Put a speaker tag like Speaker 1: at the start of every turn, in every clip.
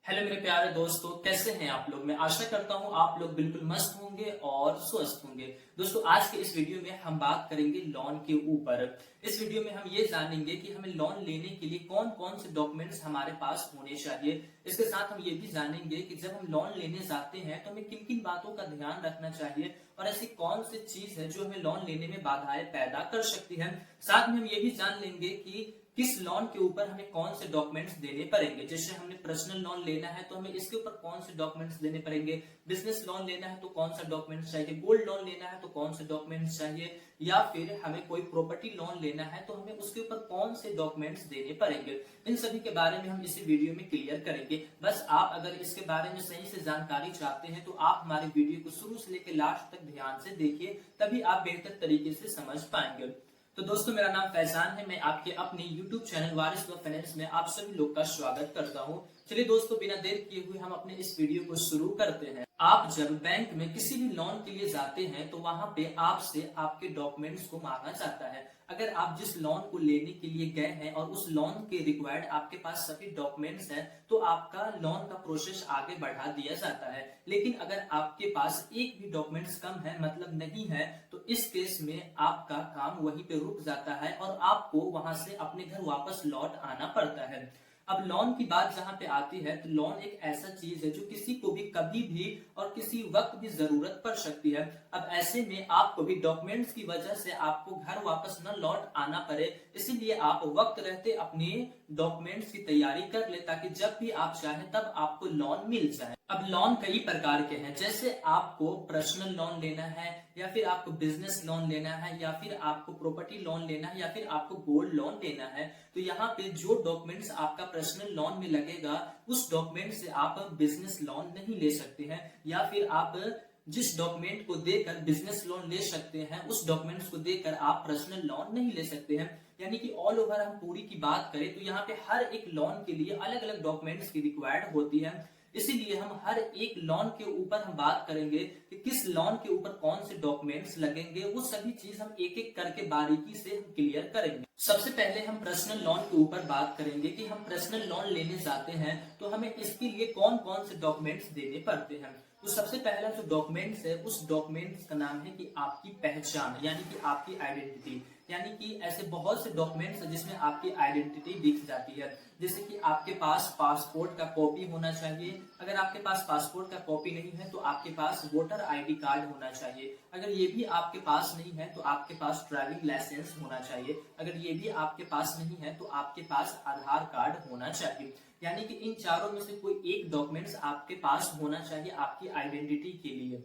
Speaker 1: Hello मेरे प्यारे दोस्तों, कैसे हैं आप लोग। मैं आशा करता हूं आप लोग बिल्कुल मस्त होंगे और स्वस्थ होंगे। दोस्तों, आज के इस वीडियो में हम बात करेंगे लोन के ऊपर। इस वीडियो में हम ये जानेंगे कि हमें लोन लेने के लिए कौन कौन से डॉक्यूमेंट्स हमारे पास होने चाहिए। इसके साथ हम ये भी जानेंगे कि जब हम लोन लेने जाते हैं तो हमें किन किन बातों का ध्यान रखना चाहिए और ऐसी कौन सी चीज है जो हमें लोन लेने में बाधाएं पैदा कर सकती है। साथ में हम ये भी जान लेंगे कि किस लोन के ऊपर हमें कौन से डॉक्यूमेंट्स देने पड़ेंगे। जैसे हमने पर्सनल लोन लेना है तो हमें इसके ऊपर कौन से डॉक्यूमेंट्स देने पड़ेंगे, बिजनेस लोन लेना है तो कौन सा डॉक्यूमेंट्स चाहिए, गोल्ड लोन लेना है तो कौन से डॉक्यूमेंट्स चाहिए, या फिर हमें कोई प्रॉपर्टी लोन लेना है तो हमें उसके ऊपर कौन से डॉक्यूमेंट्स देने पड़ेंगे। इन सभी के बारे में हम इसी वीडियो में क्लियर करेंगे। बस आप अगर इसके बारे में सही से जानकारी चाहते हैं तो आप हमारे वीडियो को शुरू से लेकर लास्ट तक ध्यान से देखिए, तभी आप बेहतर तरीके से समझ पाएंगे। तो दोस्तों, मेरा नाम फैजान है। मैं आपके अपने YouTube चैनल वारिस व फाइनेंस में आप सभी लोग का स्वागत करता हूं। चलिए दोस्तों, बिना देर किए हुए हम अपने इस वीडियो को शुरू करते हैं। आप जब बैंक में किसी भी लोन के लिए जाते हैं तो वहां पे आपसे आपके डॉक्यूमेंट्स को मांगा जाता है। अगर आप जिस लोन को लेने के लिए गए हैं और उस लोन के रिक्वायर्ड आपके पास सभी डॉक्यूमेंट्स हैं तो आपका लोन का प्रोसेस आगे बढ़ा दिया जाता है। लेकिन अगर आपके पास एक भी डॉक्यूमेंट्स कम है, मतलब नहीं है, तो इस केस में आपका काम वहीं पे रुक जाता है और आपको वहां से अपने घर वापस लौट आना पड़ता है। अब लोन की बात जहां पे आती है तो लोन एक ऐसा चीज है जो किसी को भी कभी भी और किसी वक्त भी जरूरत पड़ सकती है। अब ऐसे में आपको भी डॉक्यूमेंट्स की वजह से आपको घर वापस न लौट आना पड़े, इसीलिए आप वक्त रहते अपने डॉक्यूमेंट्स की तैयारी कर ले ताकि जब भी आप चाहें तब आपको लोन मिल जाए। अब लोन कई प्रकार के हैं, जैसे आपको पर्सनल लोन लेना है, या फिर आपको बिजनेस लोन लेना है, या फिर आपको प्रॉपर्टी लोन लेना है, या फिर आपको गोल्ड लोन लेना है। तो यहाँ पे जो डॉक्यूमेंट्स आपका पर्सनल लोन में लगेगा उस डॉक्यूमेंट से आप बिजनेस लोन नहीं ले सकते हैं, या फिर आप जिस डॉक्यूमेंट को देकर बिजनेस लोन ले सकते हैं उस डॉक्यूमेंट्स को देकर आप पर्सनल लोन नहीं ले सकते हैं। यानी कि ऑल ओवर हम पूरी की बात करें तो यहाँ पे हर एक लोन के लिए अलग अलग डॉक्यूमेंट्स की रिक्वायर्ड होती है। इसीलिए हम हर एक लोन के ऊपर हम बात करेंगे कि किस लोन के ऊपर कौन से डॉक्यूमेंट्स लगेंगे। वो सभी चीज हम एक एक करके बारीकी से हम क्लियर करेंगे। सबसे पहले हम पर्सनल लोन के ऊपर बात करेंगे कि हम पर्सनल लोन लेने जाते हैं तो हमें इसके लिए कौन कौन से डॉक्यूमेंट्स देने पड़ते हैं। तो सबसे पहला जो डॉक्यूमेंट्स है उस डॉक्यूमेंट्स का नाम है कि आपकी पहचान, यानी कि आपकी आइडेंटिटी। यानी कि ऐसे बहुत से डॉक्यूमेंट्स हैं जिसमें आपकी आइडेंटिटी दिख जाती है। जैसे कि आपके पास पासपोर्ट का कॉपी होना चाहिए। अगर आपके पास पासपोर्ट का कॉपी नहीं है तो आपके पास वोटर आईडी कार्ड होना चाहिए। अगर ये भी आपके पास नहीं है तो आपके पास ड्राइविंग लाइसेंस होना चाहिए। अगर ये भी आपके पास नहीं है तो आपके पास आधार कार्ड होना चाहिए। यानी कि इन चारों में से कोई एक डॉक्यूमेंट्स आपके पास होना चाहिए आपकी आइडेंटिटी के लिए।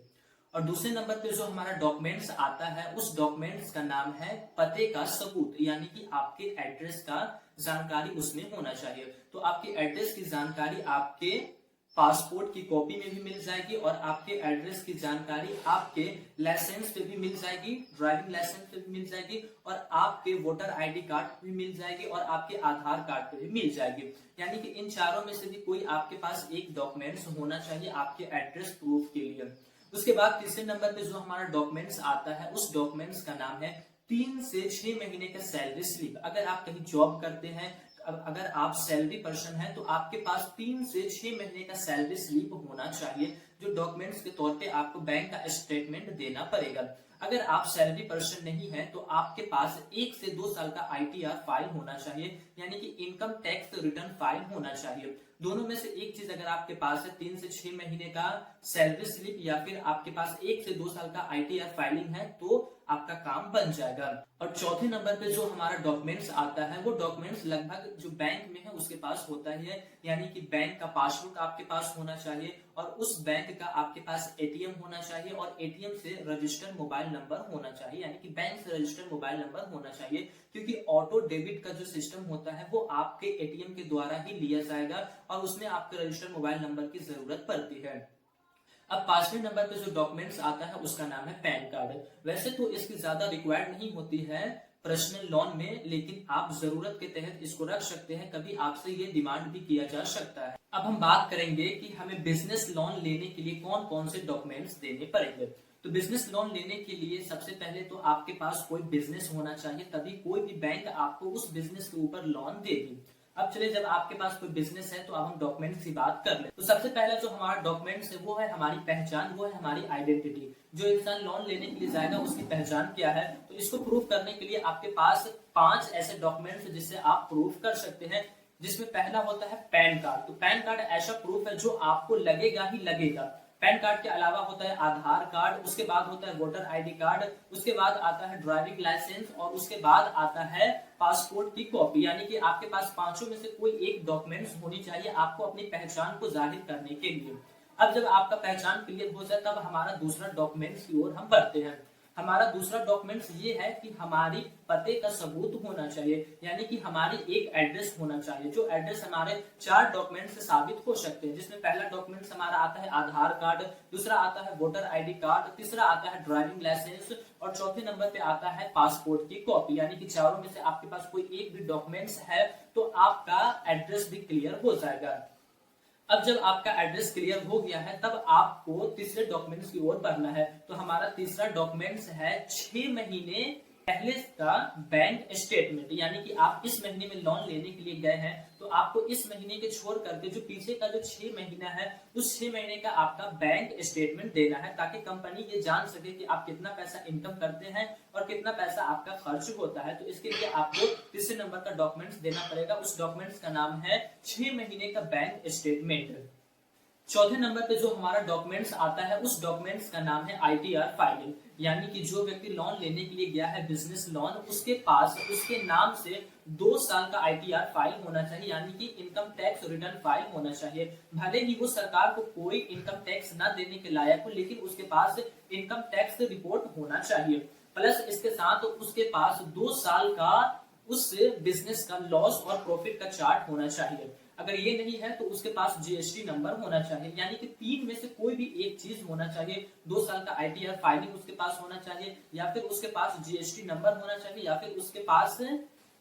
Speaker 1: और दूसरे नंबर पे जो हमारा डॉक्यूमेंट्स आता है उस डॉक्यूमेंट्स का नाम है पते का सबूत, यानी कि आपके एड्रेस का जानकारी उसमें होना चाहिए। तो आपके एड्रेस की जानकारी आपके पासपोर्ट की कॉपी में भी मिल जाएगी और आपके एड्रेस की जानकारी आपके लाइसेंस पे भी मिल जाएगी, ड्राइविंग लाइसेंस पे भी मिल जाएगी, और आपके वोटर आईडी कार्ड पे भी मिल जाएगी, और आपके आधार कार्ड पे भी मिल जाएगी। यानी कि इन चारों में से भी कोई आपके पास एक डॉक्यूमेंट्स होना चाहिए आपके एड्रेस प्रूफ के लिए। उसके बाद तीसरे नंबर पे जो हमारा डॉक्यूमेंट्स आता है उस डॉक्यूमेंट्स का नाम है 3 से 6 महीने का सैलरी स्लिप। अगर आप कहीं जॉब करते हैं, अगर आप सैलरी पर्सन है तो आपके पास 3 से 6 महीने का सैलरी स्लिप होना चाहिए, जो डॉक्यूमेंट्स के तौर पे आपको बैंक का स्टेटमेंट देना पड़ेगा। अगर आप सैलरी पर्सन नहीं है तो आपके पास 1 से 2 साल का आईटीआर फाइल होना चाहिए, यानी कि इनकम टैक्स रिटर्न फाइल होना चाहिए। दोनों में से एक चीज अगर आपके पास है, 3 से 6 महीने का सैलरी स्लिप या फिर आपके पास 1 से 2 साल का आईटीआर फाइलिंग है, तो आपका काम बन जाएगा। और चौथे नंबर पे जो हमारा डॉक्यूमेंट्स आता है वो डॉक्यूमेंट्स लगभग जो बैंक में है उसके पास होता ही है। यानी कि बैंक का पासबुक आपके पास होना चाहिए और उस बैंक का आपके पास एटीएम होना चाहिए, और एटीएम से रजिस्टर्ड मोबाइल नंबर होना चाहिए, यानी कि बैंक से रजिस्टर्ड मोबाइल नंबर होना चाहिए। क्योंकि ऑटो डेबिट का जो सिस्टम होता है वो आपके एटीएम के द्वारा ही लिया जाएगा और उसमें आपके रजिस्टर्ड मोबाइल नंबर की जरूरत पड़ती है। अब पांचवें नंबर पे जो डॉक्यूमेंट्स आता है उसका नाम है पैन कार्ड। वैसे तो इसकी ज्यादा रिक्वायर्ड नहीं होती है पर्सनल लोन में, लेकिन आप जरूरत के तहत इसको रख सकते हैं, कभी आपसे ये डिमांड भी किया जा सकता है। अब हम बात करेंगे कि हमें बिजनेस लोन लेने के लिए कौन कौन से डॉक्यूमेंट्स देने पड़ेंगे। तो बिजनेस लोन लेने के लिए सबसे पहले तो आपके पास कोई बिजनेस होना चाहिए, तभी कोई भी बैंक आपको उस बिजनेस के ऊपर लोन देगी। अब चलिए, जब आपके पास कोई बिजनेस है तो अब हम डॉक्यूमेंट्स की बात कर ले। तो सबसे पहला जो हमारा डॉक्यूमेंट्स है वो है हमारी पहचान, वो है हमारी आइडेंटिटी। जो इंसान लोन लेने के लिए जाएगा उसकी पहचान क्या है, तो इसको प्रूव करने के लिए आपके पास 5 ऐसे डॉक्यूमेंट्स जिससे आप प्रूव कर सकते हैं। जिसमें पहला होता है पैन कार्ड। तो पैन कार्ड ऐसा प्रूफ है जो आपको लगेगा ही लगेगा। पैन कार्ड के अलावा होता है आधार कार्ड, उसके बाद होता है वोटर आईडी कार्ड, उसके बाद आता है ड्राइविंग लाइसेंस और उसके बाद आता है पासपोर्ट की कॉपी। यानी कि आपके पास पांचों में से कोई एक डॉक्यूमेंट्स होनी चाहिए आपको अपनी पहचान को जाहिर करने के लिए। अब जब आपका पहचान क्लियर हो जाए तब हमारा दूसरा डॉक्यूमेंट्स की ओर हम बढ़ते हैं। हमारा दूसरा डॉक्यूमेंट्स ये है कि हमारी पते का सबूत होना चाहिए, यानी कि हमारी एक एड्रेस होना चाहिए। जो एड्रेस हमारे 4 डॉक्यूमेंट से साबित हो सकते हैं, जिसमें पहला डॉक्यूमेंट्स हमारा आता है आधार कार्ड, दूसरा आता है वोटर आईडी कार्ड, तीसरा आता है ड्राइविंग लाइसेंस और चौथे नंबर पे आता है पासपोर्ट की कॉपी। यानी कि चारों में से आपके पास कोई एक भी डॉक्यूमेंट्स है तो आपका एड्रेस भी क्लियर हो जाएगा। अब जब आपका एड्रेस क्लियर हो गया है तब आपको तीसरे डॉक्यूमेंट्स की ओर बढ़ना है। तो हमारा तीसरा डॉक्यूमेंट्स है 6 महीने पहले का बैंक स्टेटमेंट। यानी कि आप इस महीने में लोन लेने के लिए गए हैं तो आपको इस महीने के छोड़ करके जो पीछे का जो 6 महीना है उस 6 महीने का आपका बैंक स्टेटमेंट देना है, ताकि कंपनी ये जान सके कि आप कितना पैसा इनकम करते हैं और कितना पैसा आपका खर्च होता है। तो इसके लिए आपको तीसरे नंबर का डॉक्यूमेंट्स देना पड़ेगा। उस डॉक्यूमेंट्स का नाम है 6 महीने का बैंक स्टेटमेंट। चौथे नंबर पे जो हमारा डॉक्यूमेंट्स आता है उस डॉक्यूमेंट्स का नाम है आईटीआर फाइलिंग। यानी कि जो व्यक्ति लोन लेने के लिए गया है बिजनेस लोन, उसके पास उसके नाम से 2 साल का आईटीआर फाइल होना चाहिए, यानी कि इनकम टैक्स रिटर्न फाइल होना चाहिए। भले ही वो सरकार को कोई इनकम टैक्स ना देने के लायक हो, लेकिन उसके पास इनकम टैक्स रिपोर्ट होना चाहिए। प्लस इसके साथ उसके पास 2 साल का उस बिजनेस का लॉस और प्रॉफिट का चार्ट होना चाहिए। अगर ये नहीं है तो उसके पास जीएसटी नंबर होना चाहिए। यानी कि 3 में से कोई भी एक चीज होना चाहिए। 2 साल का आईटीआर फाइलिंग उसके पास होना चाहिए, या फिर उसके पास जीएसटी नंबर होना चाहिए, या फिर उसके पास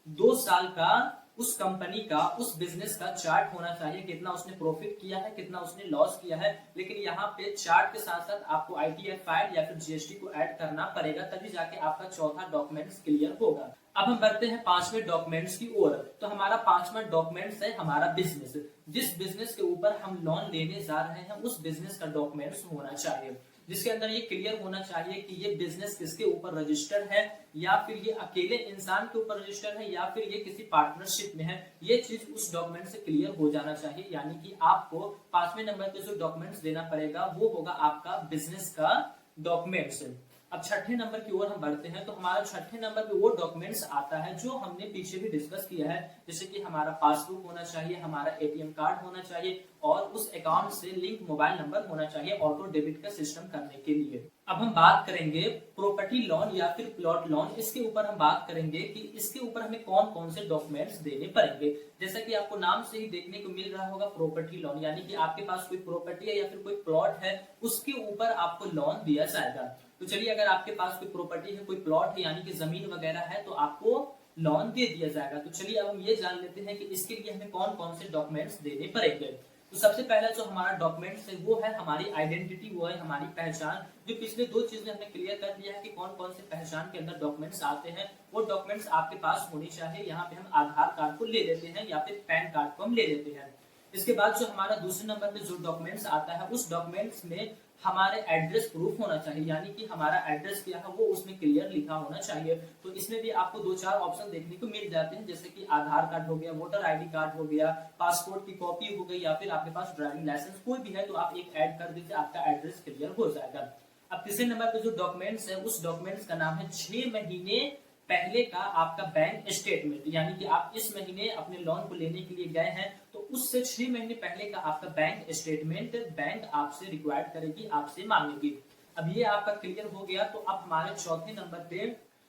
Speaker 1: 2 साल का उस कंपनी का उस बिजनेस का चार्ट होना चाहिए, कितना उसने प्रॉफिट किया है, कितना उसने लॉस किया है। लेकिन यहाँ पे चार्ट के साथ साथ आपको आईटीआर फाइल या फिर जीएसटी को ऐड करना पड़ेगा, तभी जाके आपका चौथा डॉक्यूमेंट्स क्लियर होगा। अब हम बढ़ते हैं 5वें डॉक्यूमेंट्स की ओर। तो हमारा 5वां डॉक्यूमेंट्स है हमारा बिजनेस। जिस बिजनेस के ऊपर हम लोन लेने जा रहे हैं उस बिजनेस का डॉक्यूमेंट्स होना चाहिए, जिसके अंदर ये क्लियर होना चाहिए कि ये बिजनेस किसके ऊपर रजिस्टर्ड है, या फिर ये अकेले इंसान के ऊपर रजिस्टर्ड है, या फिर ये किसी पार्टनरशिप में है। ये चीज उस डॉक्यूमेंट से क्लियर हो जाना चाहिए। यानी कि आपको 5वें नंबर पे जो डॉक्यूमेंट्स देना पड़ेगा वो होगा आपका बिजनेस का डॉक्यूमेंट्स। अब 6ठे नंबर की ओर हम बढ़ते हैं। तो हमारा 6ठे नंबर पे वो डॉक्यूमेंट्स आता है जो हमने पीछे भी डिस्कस किया है, जैसे कि हमारा पासबुक होना चाहिए, हमारा एटीएम कार्ड होना चाहिए और उस अकाउंट से लिंक मोबाइल नंबर होना चाहिए ऑटो डेबिट का सिस्टम करने के लिए। अब हम बात करेंगे प्रॉपर्टी लोन या फिर प्लॉट लोन। इसके ऊपर हम बात करेंगे कि इसके ऊपर हमें कौन कौन से डॉक्यूमेंट्स देने पड़ेंगे। जैसा कि आपको नाम से ही देखने को मिल रहा होगा प्रॉपर्टी लोन, यानी कि आपके पास कोई प्रॉपर्टी है या फिर कोई प्लॉट है उसके ऊपर आपको लोन दिया जाएगा। तो चलिए, अगर आपके पास कोई प्रॉपर्टी है, कोई प्लॉट है, यानी कि जमीन वगैरह है, तो आपको लोन दे दिया जाएगा। तो चलिए अब हम ये जान लेते हैं कि इसके लिए हमें कौन कौन से डॉक्यूमेंट्स देने पड़ेंगे। तो सबसे पहला जो हमारा डॉक्यूमेंट्स है वो है हमारी आइडेंटिटी, वो है हमारी पहचान। जो पिछले 2 चीजें हमने क्लियर कर दिया है कि कौन कौन से पहचान के अंदर डॉक्यूमेंट्स आते हैं, वो डॉक्यूमेंट्स आपके पास होनी चाहिए। यहाँ पे हम आधार कार्ड को ले लेते हैं या फिर पैन कार्ड को हम ले लेते हैं। इसके बाद जो हमारा दूसरे नंबर पे जो डॉक्यूमेंट्स आता है उस डॉक्यूमेंट्स में हमारे एड्रेस प्रूफ होना चाहिए, यानी कि हमारा एड्रेस क्या है वो उसमें क्लियर लिखा होना चाहिए। तो इसमें भी आपको 2-4 ऑप्शन देखने को मिल जाते हैं, जैसे कि आधार कार्ड हो गया, वोटर आईडी कार्ड हो गया, पासपोर्ट की कॉपी हो गई, या फिर आपके पास ड्राइविंग लाइसेंस कोई भी है तो आप एक ऐड कर दीजिए, आपका एड्रेस क्लियर हो जाएगा। अब तीसरे नंबर पे जो डॉक्यूमेंट्स है उस डॉक्यूमेंट्स का नाम है 6 महीने पहले का आपका बैंक स्टेटमेंट। यानी कि आप इस महीने अपने लोन को लेने के लिए गए हैं तो उससे 6 महीने पहले का आपका बैंक स्टेटमेंट बैंक आपसे रिक्वायर्ड करेगी, आपसे मांगेगी। अब ये आपका क्लियर हो गया। तो अब हमारे चौथे नंबर पे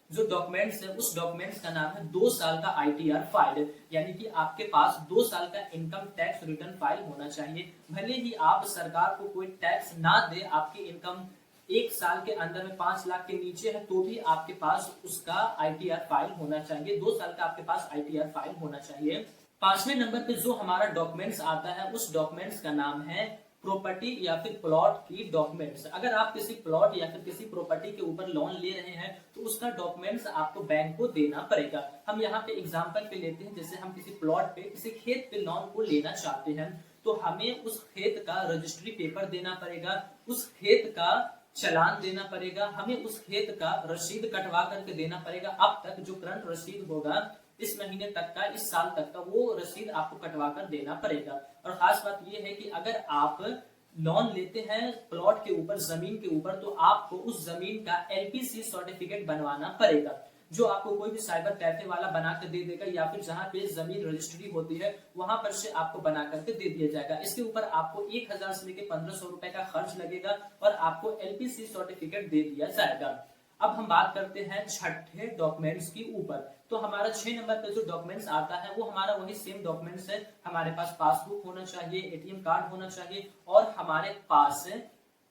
Speaker 1: जो डॉक्यूमेंट्स है उस डॉक्यूमेंट्स का नाम है 2 साल का आईटीआर फाइल। यानी कि आपके पास 2 साल का इनकम टैक्स रिटर्न फाइल होना चाहिए। भले ही आप सरकार को कोई टैक्स ना दे, आपकी इनकम 1 साल के अंदर में 5 लाख के नीचे है तो भी आपके पास उसका आईटीआर फाइल होना चाहिए। 2 साल का आपके पास आईटीआर फाइल होना चाहिए। 5वें नंबर पे जो हमारा डॉक्यूमेंट्स आता है उस डॉक्यूमेंट्स का नाम है प्रॉपर्टी या फिर प्लॉट की डॉक्यूमेंट्स। अगर आप किसी प्लॉट या फिर किसी प्रॉपर्टी के ऊपर लोन ले रहे हैं तो उसका डॉक्यूमेंट्स आपको बैंक को देना पड़ेगा। हम यहाँ पे एग्जांपल पे लेते हैं, जैसे हम किसी प्लॉट पे किसी खेत पे लोन को लेना चाहते हैं तो हमें उस खेत का रजिस्ट्री पेपर देना पड़ेगा, उस खेत का चालान देना पड़ेगा, हमें उस खेत का रसीद कटवा करके देना पड़ेगा। अब तक जो करंट रसीद होगा इस महीने तक का, इस साल तक का, वो रसीद आपको कटवा कर देना पड़ेगा। और खास बात यह है कि अगर आप लोन लेते हैं प्लॉट के ऊपर, जमीन के ऊपर, तो आपको उस जमीन का एलपीसी सर्टिफिकेट बनवाना पड़ेगा, जो आपको कोई भी साइबर कैफे वाला बना कर दे देगा या फिर जहां पे जमीन रजिस्ट्री होती है वहां पर से आपको बना करके दे दिया जाएगा। इसके ऊपर आपको 1000 से लेकर 1500 रुपए का खर्च लगेगा और आपको एलपीसी सर्टिफिकेट दे दिया जाएगा। अब हम बात करते हैं छठे डॉक्यूमेंट्स की ऊपर। तो हमारा 6 नंबर पे जो डॉक्यूमेंट्स आता है वो हमारा वही सेम डॉक्यूमेंट्स है। हमारे पास पासबुक होना चाहिए, एटीएम कार्ड होना चाहिए और हमारे पास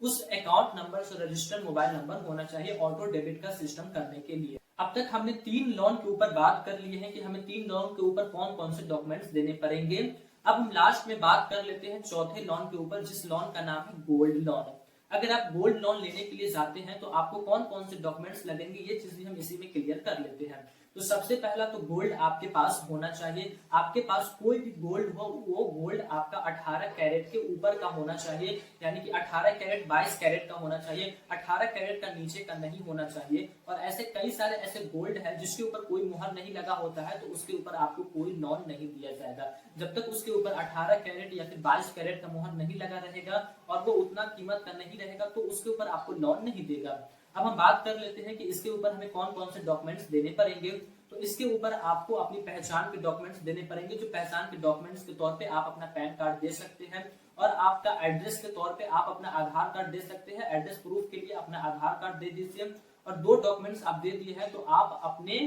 Speaker 1: उस अकाउंट नंबर से रजिस्टर्ड मोबाइल नंबर होना चाहिए ऑटो डेबिट का सिस्टम करने के लिए। अब तक हमने 3 लोन के ऊपर बात कर लिए हैं कि हमें 3 लोन के ऊपर कौन कौन से डॉक्यूमेंट्स देने पड़ेंगे। अब हम लास्ट में बात कर लेते हैं चौथे लोन के ऊपर, जिस लोन का नाम है गोल्ड लोन। अगर आप गोल्ड लोन लेने के लिए जाते हैं तो आपको कौन कौन से डॉक्यूमेंट्स लगेंगे, ये चीज भी हम इसी में क्लियर कर लेते हैं। तो सबसे पहला तो गोल्ड आपके पास होना चाहिए। आपके पास कोई भी गोल्ड हो वो गोल्ड आपका 18 कैरेट के ऊपर का होना चाहिए, यानी कि 18 कैरेट 22 कैरेट का होना चाहिए, 18 कैरेट का नीचे का नहीं होना चाहिए। और ऐसे कई सारे ऐसे गोल्ड है जिसके ऊपर कोई मुहर नहीं लगा होता है तो उसके ऊपर आपको कोई लोन नहीं दिया जाएगा। जब तक उसके ऊपर 18 कैरेट या फिर 22 कैरेट का मुहर नहीं लगा रहेगा और वो उतना कीमत का नहीं रहेगा तो उसके ऊपर आपको लोन नहीं देगा। अब हम बात कर लेते हैं कि इसके ऊपर हमें कौन कौन से डॉक्यूमेंट्स देने पड़ेंगे। तो इसके ऊपर आपको अपनी पहचान के डॉक्यूमेंट्स देने पड़ेंगे। जो पहचान के डॉक्यूमेंट्स के तौर पे आप अपना पैन कार्ड दे सकते हैं और आपका एड्रेस के तौर पे आप अपना आधार कार्ड दे सकते हैं। एड्रेस प्रूफ के लिए अपना आधार कार्ड दे दीजिए। और 2 डॉक्यूमेंट्स आप दे दिए हैं तो आप अपने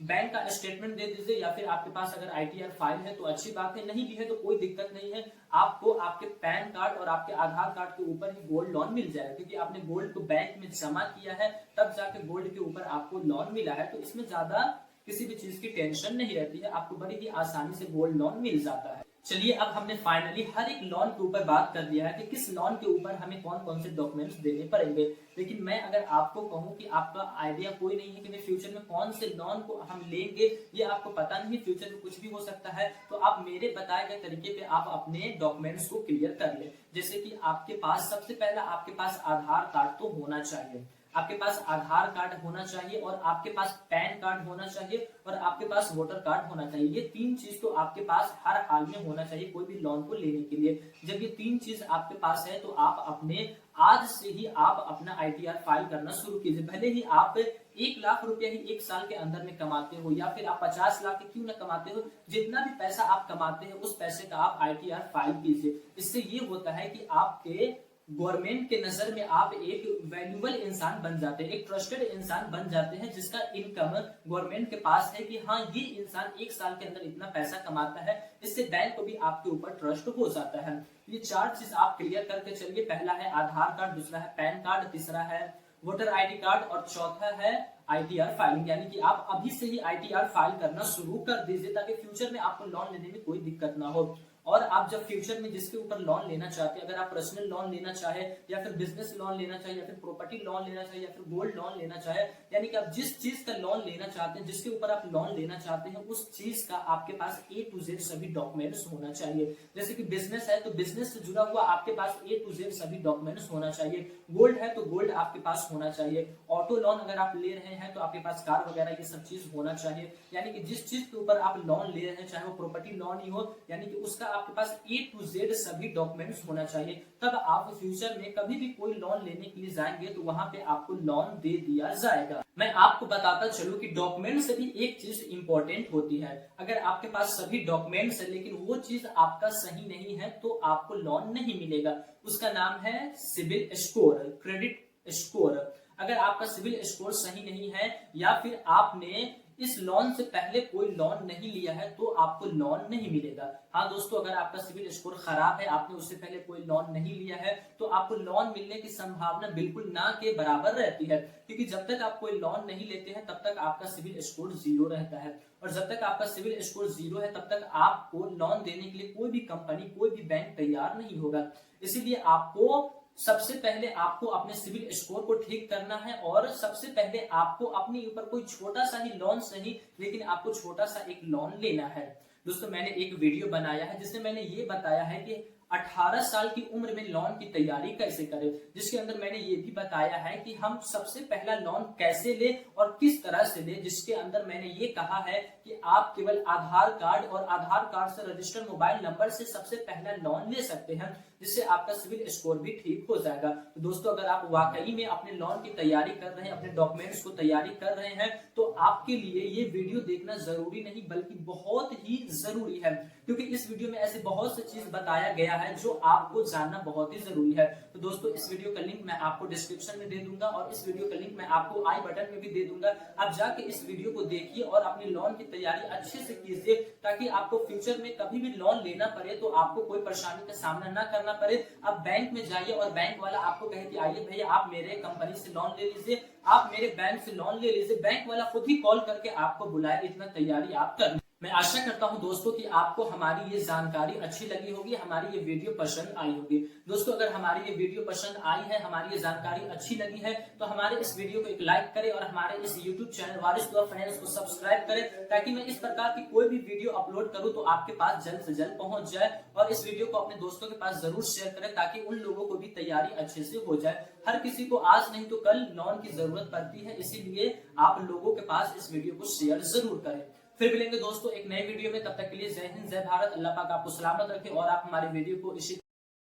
Speaker 1: बैंक का स्टेटमेंट दे दीजिए, या फिर आपके पास अगर आईटीआर फाइल है तो अच्छी बात है, नहीं भी है तो कोई दिक्कत नहीं है। आपको आपके पैन कार्ड और आपके आधार कार्ड के ऊपर ही गोल्ड लोन मिल जाएगा, क्योंकि आपने गोल्ड को बैंक में जमा किया है तब जाके गोल्ड के ऊपर आपको लोन मिला है। तो इसमें ज्यादा किसी भी चीज की टेंशन नहीं रहती है, आपको बड़ी ही आसानी से गोल्ड लोन मिल जाता है। चलिए अब हमने फाइनली हर एक लोन के ऊपर बात कर दिया है कि किस लोन के ऊपर हमें कौन कौन से डॉक्यूमेंट्स देने पड़ेंगे। लेकिन मैं अगर आपको कहूं कि आपका आइडिया कोई नहीं है कि मैं फ्यूचर में कौन से लोन को हम लेंगे, ये आपको पता नहीं है, फ्यूचर में कुछ भी हो सकता है, तो आप मेरे बताए गए तरीके पे आप अपने डॉक्यूमेंट्स को क्लियर कर ले। जैसे कि आपके पास सबसे पहला आपके पास आधार कार्ड तो होना चाहिए, आपके पास आधार कार्ड होना चाहिए और आपके पास पैन कार्ड होना चाहिए और आपके पास वोटर कार्ड होना चाहिए। ये 3 चीज तो आपके पास हर हाल में होना चाहिए कोई भी लोन को लेने के लिए। जब ये 3 चीज आपके पास है तो आप अपने आज से ही आप अपना आईटीआर फाइल करना शुरू कीजिए। भले ही आप 1 लाख रुपया ही 1 साल के अंदर में कमाते हो या फिर आप 50 लाख क्यों ना कमाते हो, जितना भी पैसा आप कमाते हैं उस पैसे का आप आईटीआर फाइल कीजिए। इससे ये होता है कि आपके गवर्नमेंट के नजर में आप एक वैल्यूएबल इंसान बन जाते हैं, एक ट्रस्टेड इंसान बन जाते हैं, जिसका इनकम गवर्नमेंट के पास है कि हाँ ये इंसान 1 साल के अंदर इतना पैसा कमाता है। इससे बैंक को भी आपके ऊपर ट्रस्ट हो जाता है। ये 4 चीज आप क्लियर करके चलिए। पहला है आधार कार्ड, दूसरा है पैन कार्ड, तीसरा है वोटर आईडी कार्ड और चौथा है आईटीआर फाइलिंग। यानी कि आप अभी से ही आईटीआर फाइल करना शुरू कर दीजिए ताकि फ्यूचर में आपको लोन लेने में कोई दिक्कत ना हो। और आप जब फ्यूचर में जिसके ऊपर लोन लेना चाहते हैं, अगर आप पर्सनल लोन लेना चाहे या फिर बिजनेस लोन लेना चाहे या फिर प्रॉपर्टी लोन लेना चाहे या फिर गोल्ड लोन लेना चाहे, यानी कि आप जिस चीज का लोन लेना चाहते हैं, जिसके ऊपर आप लोन लेना चाहते हैं, उस चीज का आपके पास A to Z सभी डॉक्यूमेंट्स होना चाहिए। जैसे कि बिजनेस है तो बिजनेस से जुड़ा हुआ आपके पास A to Z सभी डॉक्यूमेंट्स होना चाहिए। गोल्ड है तो गोल्ड आपके पास होना चाहिए। ऑटो लोन अगर आप ले रहे हैं तो आपके पास कार वगैरह ये सब चीज होना चाहिए। यानी कि जिस चीज के ऊपर आप लोन ले रहे हैं, चाहे वो प्रॉपर्टी लोन ही हो, यानी कि उसका आपके पास A to Z सभी डॉक्यूमेंट्स होना चाहिए। तब आप फ्यूचर में कभी भी कोई लोन लेने के लिए जाएंगे तो वहां पे आपको लोन दे दिया जाएगा। मैं आपको बताता चलूं कि डॉक्यूमेंट से भी एक चीज इंपॉर्टेंट होती है। अगर आपके पास सभी डॉक्यूमेंट्स है लेकिन वो चीज आपका सही नहीं है तो आपको लोन नहीं मिलेगा। उसका नाम है सिबिल स्कोर, क्रेडिट स्कोर। अगर आपका सिबिल स्कोर सही नहीं है या फिर आपने इस लोन से पहले कोई लोन नहीं लिया है तो आपको लोन नहीं मिलेगा। हाँ दोस्तों, अगर आपका सिबिल स्कोर खराब है, आपने उससे पहले कोई लोन नहीं लिया है, तो आपको लोन मिलने की संभावना बिल्कुल ना के बराबर रहती है, क्योंकि जब तक आप कोई लोन नहीं लेते हैं तब तक आपका सिबिल स्कोर 0 रहता है। और जब तक आपका सिविल स्कोर 0 है तब तक आपको लोन देने के लिए कोई भी कंपनी, कोई भी बैंक तैयार नहीं होगा। इसीलिए आपको सबसे पहले आपको अपने सिविल स्कोर को ठीक करना है और सबसे पहले आपको अपने ऊपर कोई छोटा सा ही लोन सही, लेकिन आपको छोटा सा एक लोन लेना है। दोस्तों मैंने एक वीडियो बनाया है जिसमें मैंने ये बताया है कि 18 साल की उम्र में लोन की तैयारी कैसे करें, जिसके अंदर मैंने ये भी बताया है कि हम सबसे पहला लोन कैसे ले और किस तरह से ले, जिसके अंदर मैंने ये कहा है कि आप केवल आधार कार्ड और आधार कार्ड से रजिस्टर्ड मोबाइल नंबर से सबसे पहला लोन ले सकते हैं, जिससे आपका सिविल स्कोर भी ठीक हो जाएगा। तो दोस्तों अगर आप वाकई में अपने लोन की तैयारी कर रहे हैं, अपने डॉक्यूमेंट्स को तैयारी कर रहे हैं, तो आपके लिए ये वीडियो देखना जरूरी नहीं बल्कि बहुत ही जरूरी है, क्योंकि इस वीडियो में ऐसे बहुत सी चीज बताया गया है जो आपको जानना बहुत ही जरूरी है। तो दोस्तों इस वीडियो का लिंक मैं आपको डिस्क्रिप्शन में दे दूंगा और इस वीडियो का लिंक मैं आपको आई बटन में भी दे दूंगा। आप जाके इस वीडियो को देखिए और अपनी लोन की तैयारी अच्छे से कीजिए, ताकि आपको फ्यूचर में कभी भी लोन लेना पड़े तो आपको कोई परेशानी का सामना ना करना पड़े। आप बैंक में जाइए और बैंक वाला आपको कहे कि आइए भैया आप मेरे कंपनी से लोन ले लीजिए, आप मेरे बैंक से लोन ले लीजिए, बैंक वाला खुद ही कॉल करके आपको बुलाए, इतना तैयारी आप कर। मैं आशा करता हूं दोस्तों कि आपको हमारी ये जानकारी अच्छी लगी होगी, हमारी ये वीडियो पसंद आई होगी। दोस्तों अगर हमारी ये वीडियो पसंद आई है, हमारी ये जानकारी अच्छी लगी है, तो हमारे इस वीडियो को एक लाइक करें और हमारे इस YouTube चैनल वारिस दुआ फाइनेंस को सब्सक्राइब करें, ताकि मैं इस प्रकार की कोई भी वीडियो अपलोड करूं तो आपके पास जल्द से जल्द पहुंच जाए। और इस वीडियो को अपने दोस्तों के पास जरूर शेयर करें, ताकि उन लोगों को भी तैयारी अच्छे से हो जाए। हर किसी को आज नहीं तो कल लोन की जरूरत पड़ती है, इसीलिए आप लोगों के पास इस वीडियो को शेयर जरूर करें। फिर मिलेंगे दोस्तों एक नए वीडियो में, तब तक के लिए जय हिंद, जय भारत। अल्लाह पाक आपको सलामत रखे और आप हमारे वीडियो को इसी